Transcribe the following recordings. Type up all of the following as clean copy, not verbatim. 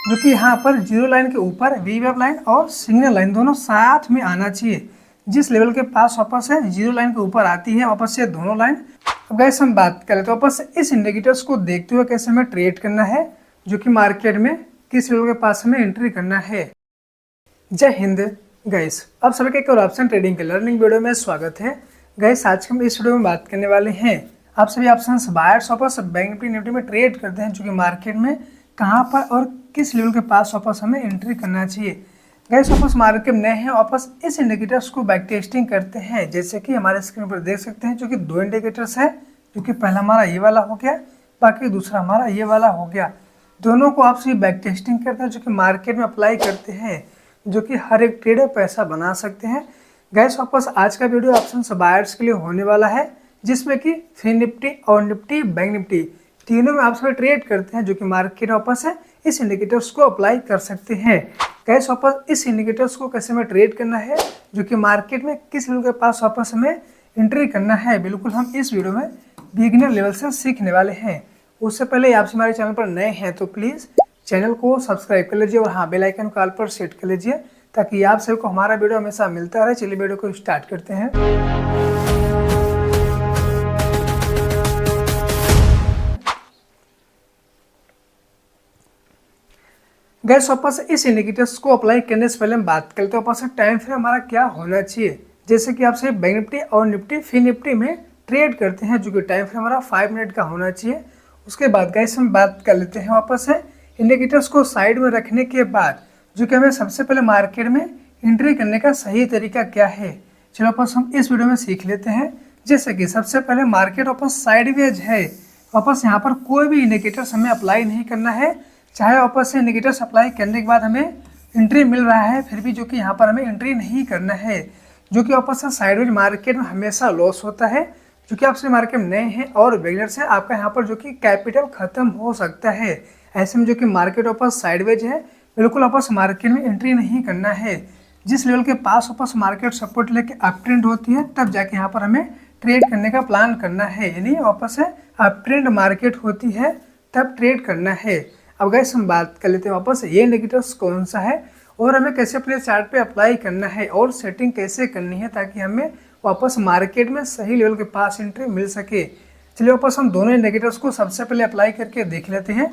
जो कि यहाँ पर जीरो लाइन के ऊपर वी वेव लाइन और सिग्नल लाइन दोनों साथ में आना चाहिए। जिस लेवल के पास वापस है जीरो लाइन के ऊपर आती है वापस से दोनों लाइन। अब गाइस हम बात करें तो वापस इस इंडिकेटर्स को देखते हुए कैसे हमें ट्रेड करना है, जो कि मार्केट में किस लेवल के पास हमें एंट्री करना है। जय हिंद गाइस, आप सभी का एक और ऑप्शन ट्रेडिंग के लर्निंग वीडियो में स्वागत है। गाइस आज हम इस वीडियो में बात करने वाले हैं, आप सभी ऑप्शंस बायर्स वापस बैंक निफ्टी में ट्रेड करते हैं, जो कि मार्केट में कहां पर और किस लेवल के पास वापस हमें एंट्री करना चाहिए। गाइस वापस मार्केट में नए हैं, वापस इस इंडिकेटर्स को बैक टेस्टिंग करते हैं, जैसे कि हमारे स्क्रीन पर देख सकते हैं, जो कि दो इंडिकेटर्स है, जो कि पहला हमारा ये वाला हो गया, बाकी दूसरा हमारा ये वाला हो गया। दोनों को आप सभी बैक टेस्टिंग करते हैं, जो कि मार्केट में अप्लाई करते हैं, जो कि हर एक ट्रेडर पैसा बना सकते हैं। गाइस वापस आज का वीडियो ऑप्शन बायर्स के लिए होने वाला है, जिसमें कि फिन निफ्टी और निफ्टी बैंक निफ्टी तीनों में आप सभी ट्रेड करते हैं, जो कि मार्केट वापस है इस इंडिकेटर्स को अप्लाई कर सकते हैं। गाइस वापस इस इंडिकेटर्स को कैसे हमें ट्रेड करना है, जो कि मार्केट में किस लेवल के पास वापस हमें एंट्री करना है, बिल्कुल हम इस वीडियो में बिगिनर लेवल से सीखने वाले हैं। उससे पहले आप हमारे चैनल पर नए हैं तो प्लीज़ चैनल को सब्सक्राइब कर लीजिए और हाँ बेल आइकन को ऑल पर सेट कर लीजिए, ताकि आप सभी को हमारा वीडियो हमेशा मिलता रहे। चलिए वीडियो को स्टार्ट करते हैं। गाइस वापस इस इंडिकेटर्स को अप्लाई करने से पहले हम बात करते हैं वापस टाइम फ्रेम हमारा क्या होना चाहिए। जैसे कि आप सभी बैंक निफ्टी और निफ्टी फिन निफ्टी में ट्रेड करते हैं, जो कि टाइम फ्रेम हमारा 5 मिनट का होना चाहिए। उसके बाद गाइस हम बात कर लेते हैं वापस है इंडिकेटर्स को साइड में रखने के बाद, जो कि हमें सबसे पहले मार्केट में एंट्री करने का सही तरीका क्या है। चलो वापस हम इस वीडियो में सीख लेते हैं। जैसे कि सबसे पहले मार्केट वापस साइडवेज है, वापस यहाँ पर कोई भी इंडिकेटर्स हमें अप्लाई नहीं करना है, चाहे वापस से इंडिकेटर्स अप्लाई करने के बाद हमें एंट्री मिल रहा है फिर भी जो कि यहाँ पर हमें एंट्री नहीं करना है, जो कि वापस से साइडवेज मार्केट में हमेशा लॉस होता है। जो कि आपसे मार्केट में नए हैं और बिगिनर से आपका यहाँ पर जो कि कैपिटल खत्म हो सकता है। ऐसे में जो कि मार्केट वापस साइडवेज है, बिल्कुल वापस मार्केट में एंट्री नहीं करना है। जिस लेवल के पास वापस मार्केट सपोर्ट लेके अप ट्रेंड होती है, तब जाके यहाँ पर हमें ट्रेड करने का प्लान करना है, यानी वापस है अप ट्रेंड मार्केट होती है तब ट्रेड करना है। अब गाइस हम बात कर लेते हैं वापस ये इंडिकेटर्स कौन सा है और हमें कैसे अपने चार्ट पे अप्लाई करना है और सेटिंग कैसे करनी है, ताकि हमें वापस मार्केट में सही लेवल के पास एंट्री मिल सके। चलिए वापस हम दोनों इंडिकेटर्स को सबसे पहले अप्लाई करके देख लेते हैं।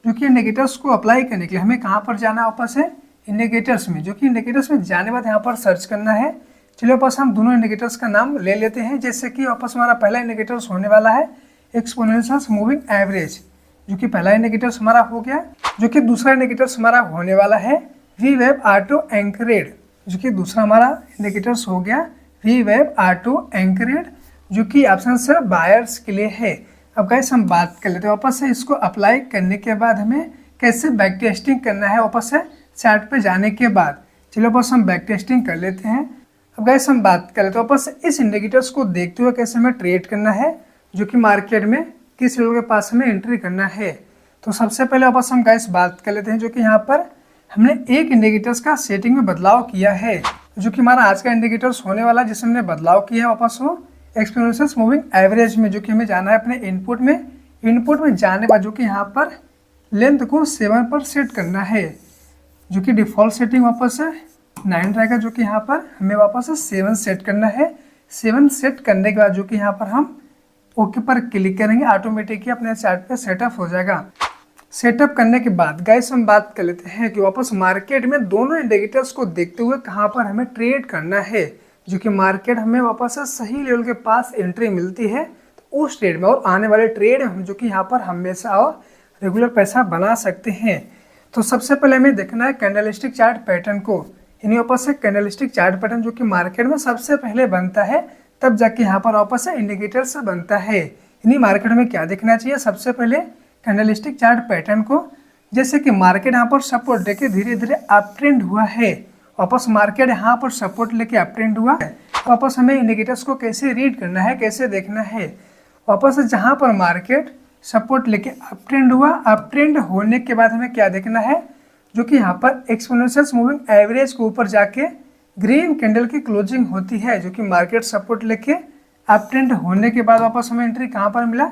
जो कि इंडिकेटर्स को अप्लाई करने के लिए हमें कहाँ पर जाना है, वापस है इंडिकेटर्स में। जो कि इंडिकेटर्स में जाने बाद यहाँ पर सर्च करना है। चलिए वापस हम दोनों इंडिकेटर्स का नाम ले लेते हैं। जैसे कि वापस हमारा पहला इंडिकेटर्स होने वाला है एक्सपोनेंशियल मूविंग एवरेज, जो कि पहला इंडिकेटर्स हमारा हो गया। जो कि दूसरा इंडिकेटर्स हमारा होने वाला है वी वेव ऑटो एंकरेड, जो कि दूसरा हमारा इंडिकेटर्स हो गया वी वेव ऑटो एंकरेड, जो कि ऑप्शन से बायर्स के लिए है। अब गाइस हम बात कर लेते हैं वापस से इसको अप्लाई करने के बाद हमें कैसे बैक टेस्टिंग करना है वापस से चार्ट पे जाने के बाद। चलो वापस हम बैक टेस्टिंग कर लेते हैं। अब गाइस हम बात कर लेते हैं वापस इस इंडिकेटर्स को देखते हुए कैसे हमें ट्रेड करना है, जो कि मार्केट में किस लेवल के पास हमें एंट्री करना है। तो सबसे पहले वापस हम गाइस बात कर लेते हैं, जो कि यहाँ पर हमने एक इंडिकेटर्स का सेटिंग में बदलाव किया है, जो कि हमारा आज का इंडिकेटर्स होने वाला है, जिसमें हमने बदलाव किया है वापस वो एक्सपोनेंशियल मूविंग एवरेज में। जो कि हमें जाना है अपने इनपुट में जाने के बाद जो कि यहाँ पर लेंथ को 7 पर सेट करना है, जो कि डिफॉल्ट सेटिंग वापस है 9 रहेगा, जो कि यहाँ पर हमें वापस 7 सेट करना है। 7 सेट करने के बाद जो कि यहाँ पर हम ओके पर क्लिक करेंगे, ऑटोमेटिकली अपने चार्ट पे सेटअप हो जाएगा। सेटअप करने के बाद गाइस हम बात कर लेते हैं कि वापस मार्केट में दोनों इंडिकेटर्स को देखते हुए कहां पर हमें ट्रेड करना है, जो कि मार्केट हमें वापस सही लेवल के पास एंट्री मिलती है तो उस ट्रेड में और आने वाले ट्रेड में हम जो कि यहाँ पर हमेशा और रेगुलर पैसा बना सकते हैं। तो सबसे पहले हमें देखना है कैंडलस्टिक चार्ट पैटर्न को, यानी वापस से कैंडलस्टिक चार्ट पैटर्न जो कि मार्केट में सबसे पहले बनता है, तब जाके यहाँ पर वापस से इंडिकेटर से बनता है। यानी मार्केट में क्या देखना चाहिए, सबसे पहले कैंडलस्टिक चार्ट पैटर्न को। जैसे कि मार्केट यहाँ पर सपोर्ट लेके धीरे धीरे अप ट्रेंड हुआ है, वापस मार्केट यहाँ पर सपोर्ट लेके अप ट्रेंड हुआ है, वापस हमें इंडिकेटर्स को कैसे रीड करना है, कैसे देखना है। वापस जहाँ पर मार्केट सपोर्ट लेके अप ट्रेंड हुआ, अप ट्रेंड होने के बाद हमें क्या देखना है, जो कि यहाँ पर एक्सपोनेंशियल मूविंग एवरेज के ऊपर जाके ग्रीन कैंडल की क्लोजिंग होती है, जो कि मार्केट सपोर्ट लेके अप ट्रेंड होने के बाद वापस हमें एंट्री कहाँ पर मिला,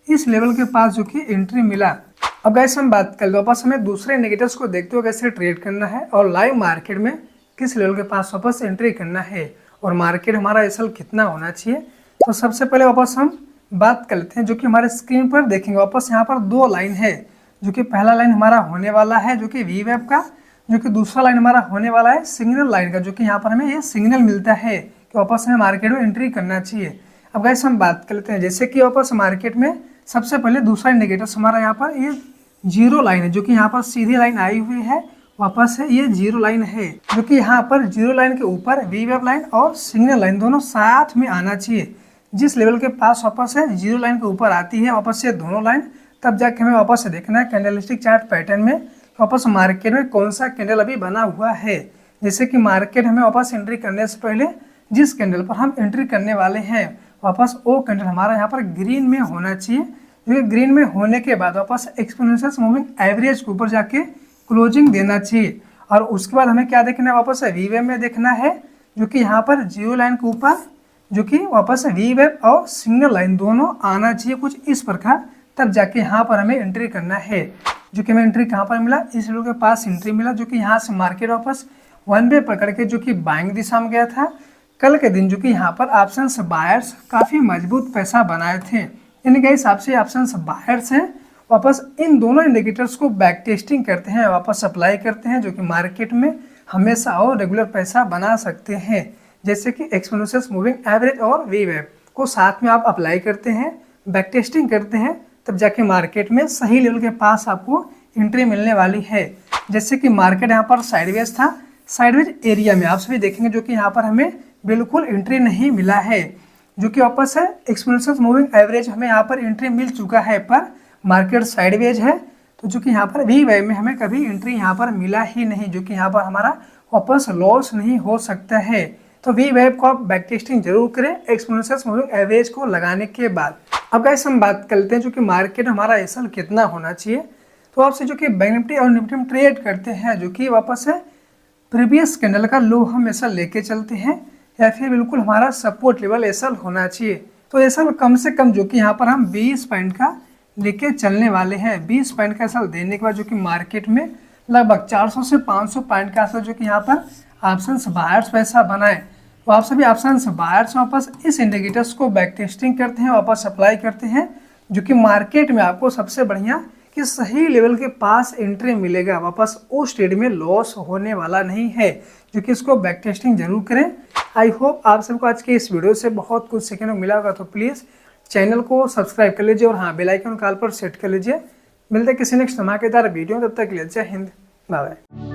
इस लेवल के पास जो कि एंट्री मिला। अब गाइस हम बात कर लो वापस हमें दूसरे इंडिकेटर्स को देखते हुए कैसे ट्रेड करना है और लाइव मार्केट में किस लेवल के पास वापस एंट्री करना है और मार्केट हमारा एसएल कितना होना चाहिए। तो सबसे पहले वापस हम बात कर लेते हैं जो कि हमारे स्क्रीन पर देखेंगे। वापस यहाँ पर दो लाइन है, जो कि पहला लाइन हमारा होने वाला है जो कि वी वेब का, जो कि दूसरा लाइन हमारा होने वाला है सिग्नल लाइन का, जो कि यहाँ पर हमें ये सिग्नल मिलता है कि वापस हमें मार्केट में एंट्री करना चाहिए। अब गाइस हम बात कर लेते हैं जैसे कि वापस मार्केट में सबसे पहले दूसरा इंडिकेटर हमारा यहाँ पर ये जीरो लाइन है, जो कि यहाँ पर सीधी लाइन आई हुई है। वापस है ये जीरो लाइन है, जो कि यहाँ पर जीरो लाइन के ऊपर वी वेब लाइन और सिग्नल लाइन दोनों साथ में आना चाहिए। जिस लेवल के पास वापस है जीरो लाइन के ऊपर आती है वापस से दोनों लाइन, तब जाके हमें वापस से देखना है कैंडलस्टिक चार्ट पैटर्न में वापस मार्केट में कौन सा कैंडल अभी बना हुआ है। जैसे कि मार्केट हमें वापस एंट्री करने से पहले जिस कैंडल पर हम एंट्री करने वाले हैं वापस वो कैंडल हमारा यहाँ पर ग्रीन में होना चाहिए, जो कि ग्रीन में होने के बाद वापस एक्सपोनेंशियल मूविंग एवरेज के ऊपर जाके क्लोजिंग देना चाहिए। और उसके बाद हमें क्या देखना है वापस वी वेब में देखना है, जो कि यहाँ पर जीरो लाइन के ऊपर जो कि वापस वी वेब और सिग्नल लाइन दोनों आना चाहिए कुछ इस प्रकार, तब जाके यहाँ पर हमें एंट्री करना है। जो कि हमें एंट्री कहाँ पर मिला, इस लेवल के पास एंट्री मिला, जो कि यहाँ से मार्केट वापस वन वे पकड़ के जो कि बाइंग दिशा में गया था कल के दिन, जो कि यहाँ पर ऑप्शंस बायर्स काफ़ी मजबूत पैसा बनाए थे। इनके हिसाब से ऑप्शंस बायर्स हैं वापस इन दोनों इंडिकेटर्स को बैक टेस्टिंग करते हैं, वापस अप्लाई करते हैं, जो कि मार्केट में हमेशा और रेगुलर पैसा बना सकते हैं। जैसे कि एक्सपोनेंशियल मूविंग एवरेज और वी वेब को साथ में आप अप्लाई करते हैं, बैक टेस्टिंग करते हैं, तब जाके मार्केट में सही लेवल के पास आपको एंट्री मिलने वाली है। जैसे कि मार्केट यहाँ पर साइडवेज था, साइडवेज एरिया में आप सभी देखेंगे जो कि यहाँ पर हमें बिल्कुल एंट्री नहीं मिला है, जो कि वापस है एक्सपोनेंशियल मूविंग एवरेज हमें यहाँ पर एंट्री मिल चुका है, पर मार्केट साइडवेज है, तो जो कि यहाँ पर वी वेब में हमें कभी एंट्री यहाँ पर मिला ही नहीं, जो कि यहाँ पर हमारा वापस लॉस नहीं हो सकता है। तो वी वेब को आप बैक टेस्टिंग जरूर करें एक्सपोनेंशियल मूविंग एवरेज को लगाने के बाद। अब गाइस हम बात करते हैं जो कि मार्केट हमारा एसएल कितना होना चाहिए। तो आपसे जो कि बैंक निफ्टी और निफ्टी में ट्रेड करते हैं, जो कि वापस है प्रीवियस कैंडल का लो हम एसएल लेके चलते हैं या फिर बिल्कुल हमारा सपोर्ट लेवल एसएल होना चाहिए। तो एसएल कम से कम जो कि यहाँ पर हम 20 पॉइंट का लेके चलने वाले हैं। 20 पॉइंट का एसएल देने के बाद जो कि मार्केट में लगभग 400 से 500 पॉइंट का एसएल जो कि यहाँ पर ऑप्शंस बायर्स पैसा बनाए, तो आप सभी ऑप्शंस बायर्स वापस इस इंडिकेटर्स को बैक टेस्टिंग करते हैं, वापस अप्लाई करते हैं, जो कि मार्केट में आपको सबसे बढ़िया कि सही लेवल के पास एंट्री मिलेगा, वापस उस ट्रेड में लॉस होने वाला नहीं है, जो कि इसको बैक टेस्टिंग जरूर करें। आई होप आप सबको आज के इस वीडियो से बहुत कुछ सीखने को मिला होगा। तो प्लीज़ चैनल को सब्सक्राइब कर लीजिए और हाँ बेल आइकन कॉल पर सेट कर लीजिए। मिलते हैं किसी नेक्स्ट धमाकेदार वीडियो, तब तक के लिए जय हिंद, बाय बाय।